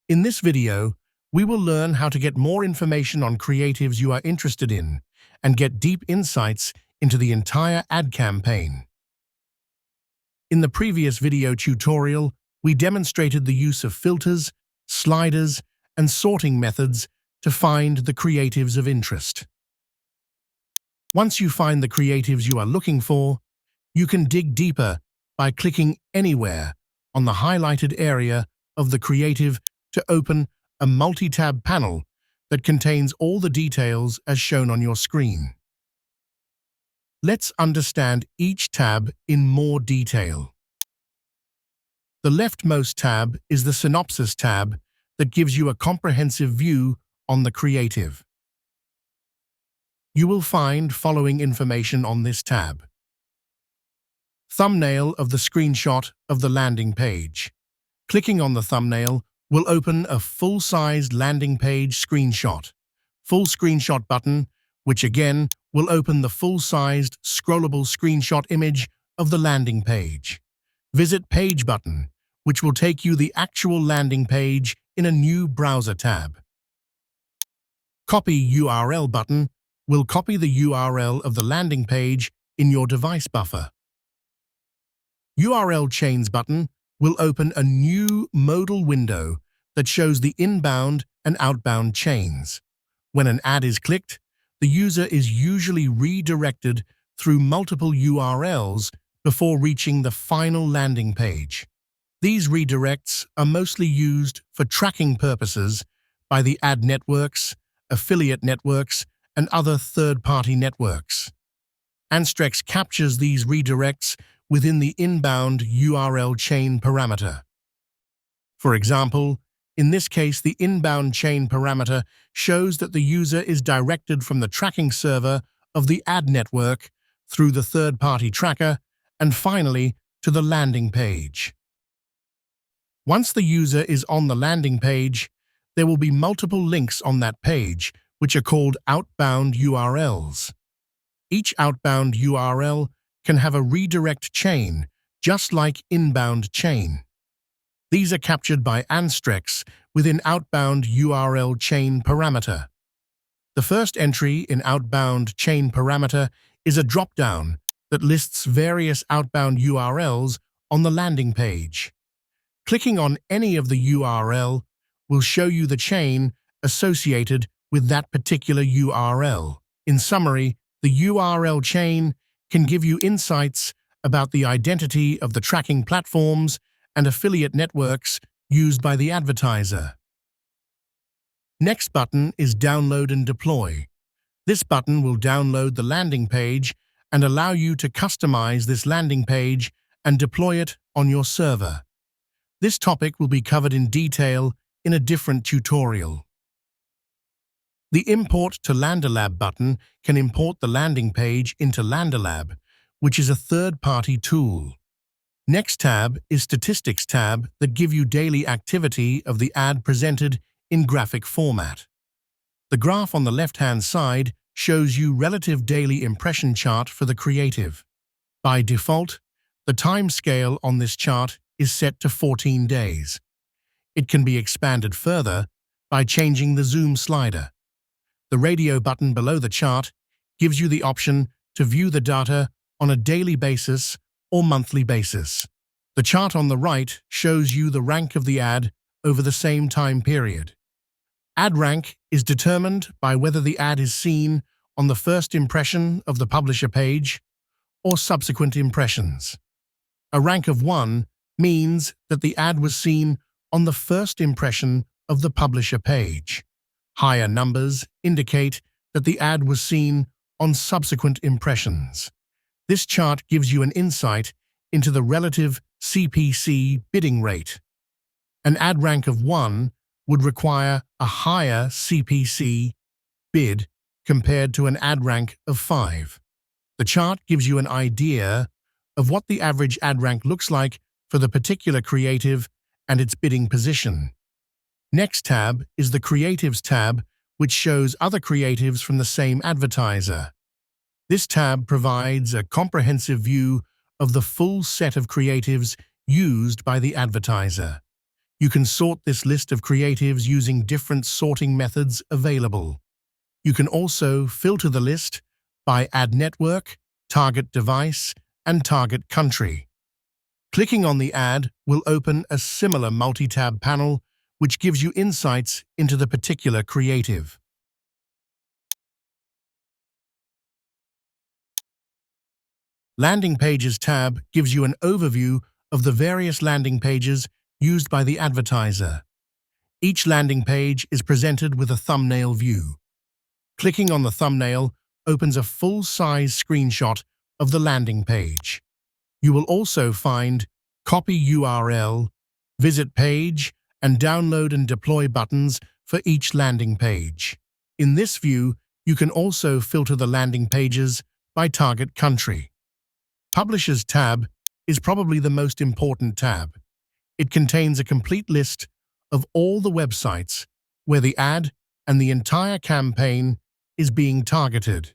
In this video, we will learn how to get more information on creatives you are interested in and get deep insights into the entire ad campaign. In the previous video tutorial, we demonstrated the use of filters, sliders, and sorting methods to find the creatives of interest. Once you find the creatives you are looking for, you can dig deeper by clicking anywhere on the highlighted area of the creative to open a multi-tab panel that contains all the details as shown on your screen. Let's understand each tab in more detail. The leftmost tab is the Synopsis tab that gives you a comprehensive view on the creative. You will find following information on this tab. Thumbnail of the screenshot of the landing page. Clicking on the thumbnail will open a full-sized landing page screenshot. Full screenshot button, which again will open the full-sized scrollable screenshot image of the landing page. Visit Page button, which will take you the actual landing page in a new browser tab. Copy URL button will copy the URL of the landing page in your device buffer. URL Chains button will open a new modal window that shows the inbound and outbound chains. When an ad is clicked, the user is usually redirected through multiple URLs before reaching the final landing page. These redirects are mostly used for tracking purposes by the ad networks, affiliate networks, and other third-party networks. Anstrex captures these redirects within the inbound URL chain parameter. For example, in this case, the inbound chain parameter shows that the user is directed from the tracking server of the ad network through the third-party tracker and finally to the landing page. Once the user is on the landing page, there will be multiple links on that page, which are called outbound URLs. Each outbound URL can have a redirect chain, just like inbound chain. These are captured by Anstrex within outbound URL chain parameter. The first entry in outbound chain parameter is a drop-down that lists various outbound URLs on the landing page. Clicking on any of the URL will show you the chain associated with that particular URL. In summary, the URL chain can give you insights about the identity of the tracking platforms and affiliate networks used by the advertiser. Next button is Download and Deploy. This button will download the landing page and allow you to customize this landing page and deploy it on your server. This topic will be covered in detail in a different tutorial. The Import to LanderLab button can import the landing page into LanderLab, which is a third-party tool. Next tab is Statistics tab that give you daily activity of the ad presented in graphic format. The graph on the left-hand side shows you relative daily impression chart for the creative. By default, the time scale on this chart is set to 14 days. It can be expanded further by changing the zoom slider. The radio button below the chart gives you the option to view the data on a daily basis or monthly basis. The chart on the right shows you the rank of the ad over the same time period. Ad rank is determined by whether the ad is seen on the first impression of the publisher page or subsequent impressions. A rank of 1 means that the ad was seen on the first impression of the publisher page. Higher numbers indicate that the ad was seen on subsequent impressions. This chart gives you an insight into the relative CPC bidding rate. An ad rank of 1 would require a higher CPC bid compared to an ad rank of 5. The chart gives you an idea of what the average ad rank looks like for the particular creative and its bidding position. Next tab is the Creatives tab, which shows other creatives from the same advertiser. This tab provides a comprehensive view of the full set of creatives used by the advertiser. You can sort this list of creatives using different sorting methods available. You can also filter the list by ad network, target device, and target country. Clicking on the ad will open a similar multi-tab panel which gives you insights into the particular creative. Landing Pages tab gives you an overview of the various landing pages used by the advertiser. Each landing page is presented with a thumbnail view. Clicking on the thumbnail opens a full-size screenshot of the landing page. You will also find Copy URL, Visit Page, and Download and Deploy buttons for each landing page. In this view, you can also filter the landing pages by target country. Publishers tab is probably the most important tab. It contains a complete list of all the websites where the ad and the entire campaign is being targeted.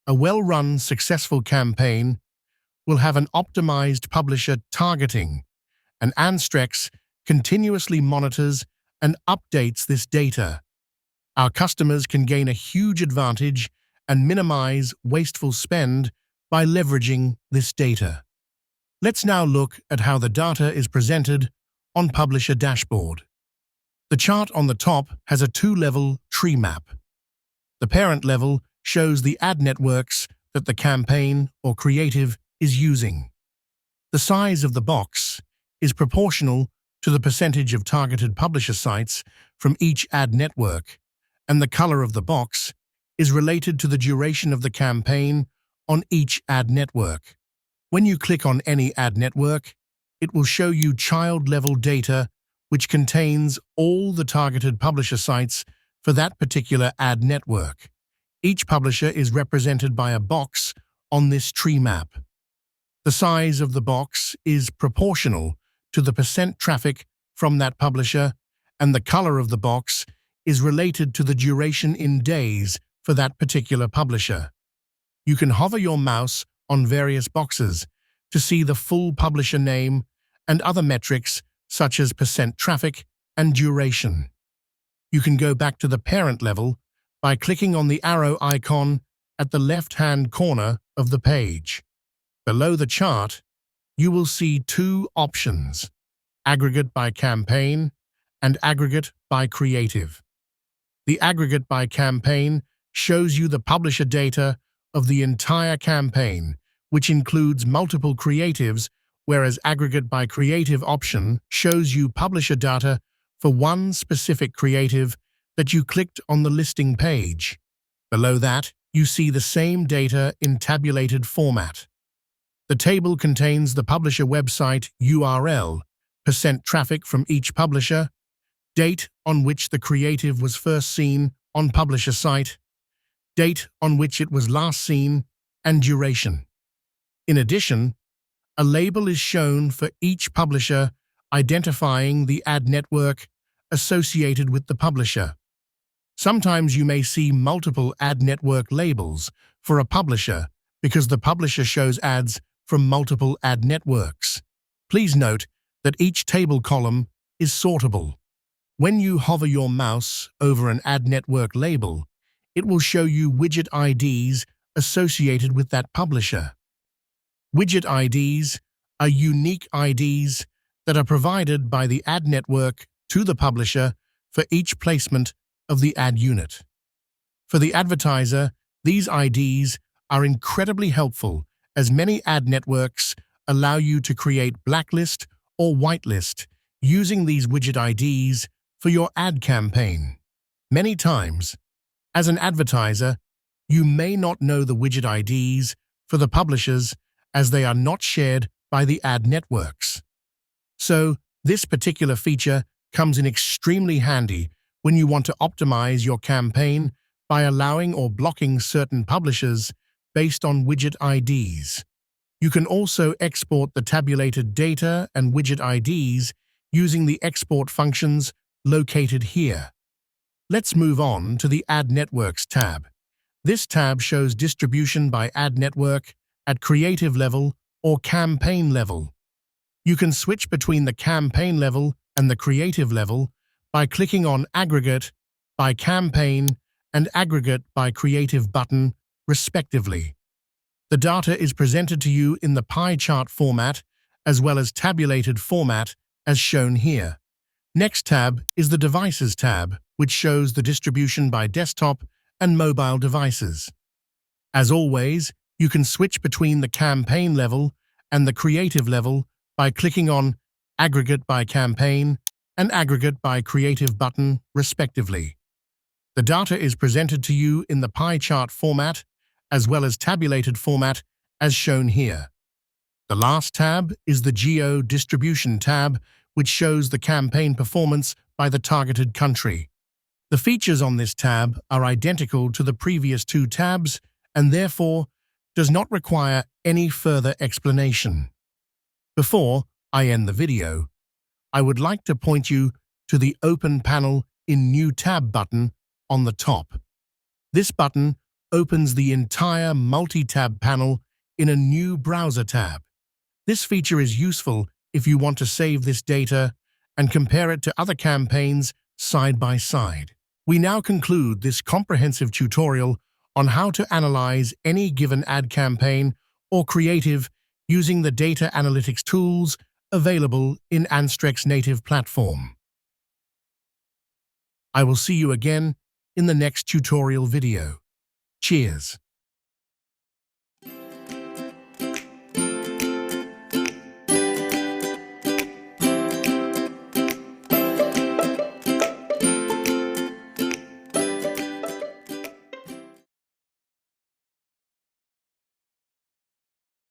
A well-run, successful campaign will have an optimized publisher targeting, and Anstrex continuously monitors and updates this data. Our customers can gain a huge advantage and minimize wasteful spend by leveraging this data. Let's now look at how the data is presented on Publisher Dashboard. The chart on the top has a two-level tree map. The parent level shows the ad networks that the campaign or creative is using. The size of the box is proportional to the percentage of targeted publisher sites from each ad network, and the color of the box is related to the duration of the campaign on each ad network. When you click on any ad network, it will show you child-level data which contains all the targeted publisher sites for that particular ad network. Each publisher is represented by a box on this tree map. The size of the box is proportional to the percent traffic from that publisher, and the color of the box is related to the duration in days for that particular publisher. You can hover your mouse on various boxes to see the full publisher name and other metrics such as percent traffic and duration. You can go back to the parent level by clicking on the arrow icon at the left-hand corner of the page. Below the chart, you will see two options: aggregate by campaign and aggregate by creative. The aggregate by campaign shows you the publisher data of the entire campaign, which includes multiple creatives, whereas aggregate by creative option shows you publisher data for one specific creative that you clicked on the listing page. Below that, you see the same data in tabulated format. The table contains the publisher website URL, percent traffic from each publisher, date on which the creative was first seen on publisher site, date on which it was last seen, and duration. In addition, a label is shown for each publisher identifying the ad network associated with the publisher. Sometimes you may see multiple ad network labels for a publisher because the publisher shows ads from multiple ad networks. Please note that each table column is sortable. When you hover your mouse over an ad network label, it will show you widget IDs associated with that publisher. Widget IDs are unique IDs that are provided by the ad network to the publisher for each placement of the ad unit. For the advertiser, these IDs are incredibly helpful as many ad networks allow you to create blacklist or whitelist using these widget IDs for your ad campaign. Many times, as an advertiser, you may not know the widget IDs for the publishers as they are not shared by the ad networks. So, this particular feature comes in extremely handy when you want to optimize your campaign by allowing or blocking certain publishers based on widget IDs. You can also export the tabulated data and widget IDs using the export functions located here. Let's move on to the Ad Networks tab. This tab shows distribution by ad network at creative level or campaign level. You can switch between the campaign level and the creative level by clicking on Aggregate by Campaign and Aggregate by Creative button, respectively. The data is presented to you in the pie chart format as well as tabulated format as shown here. Next tab is the Devices tab, which shows the distribution by desktop and mobile devices. As always, you can switch between the campaign level and the creative level by clicking on Aggregate by Campaign and Aggregate by Creative button, respectively. The data is presented to you in the pie chart format as well as tabulated format as shown here. The last tab is the Geo Distribution tab, which shows the campaign performance by the targeted country. The features on this tab are identical to the previous two tabs and therefore does not require any further explanation. Before I end the video, I would like to point you to the Open Panel in New Tab button on the top. This button opens the entire multi-tab panel in a new browser tab. This feature is useful if you want to save this data and compare it to other campaigns side by side. We now conclude this comprehensive tutorial on how to analyze any given ad campaign or creative using the data analytics tools available in Anstrex native platform. I will see you again in the next tutorial video. Cheers!